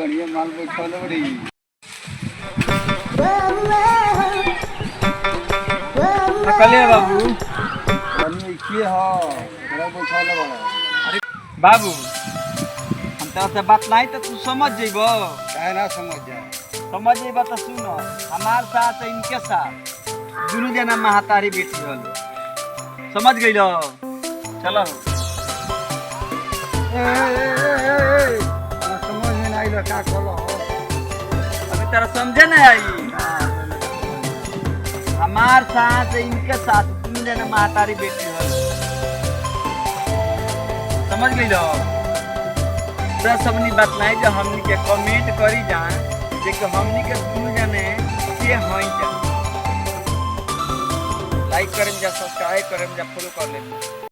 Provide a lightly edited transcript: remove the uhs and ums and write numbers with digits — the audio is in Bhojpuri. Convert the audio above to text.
बढ़िया माल बैठल बड़ी। कलिया बाबू बढ़िया इखिए हो बड़ा बैठल बड़ा। अरे बाबू हम तो से बात नहीं तो तू समझ जेबो। काहे ना समझ जाए। समझ जेबा तो सुन हमार साथ इनके साथ दोनों जना महातारी बेटी हल समझ गइलो। चलो समझ में नहीं लो का कहलो। अभी तेरा समझे नहीं आई। हमार साथ इनके साथ दोनों जना महातारी बेटी हल समझ गइलो। तो सबनी बात नहीं जो हमनी के कमेंट करी जाए देखो हमनी के दोनों जने के हई जा लाइक करें जा सब्सक्राइब करें जा फॉलो कर ले।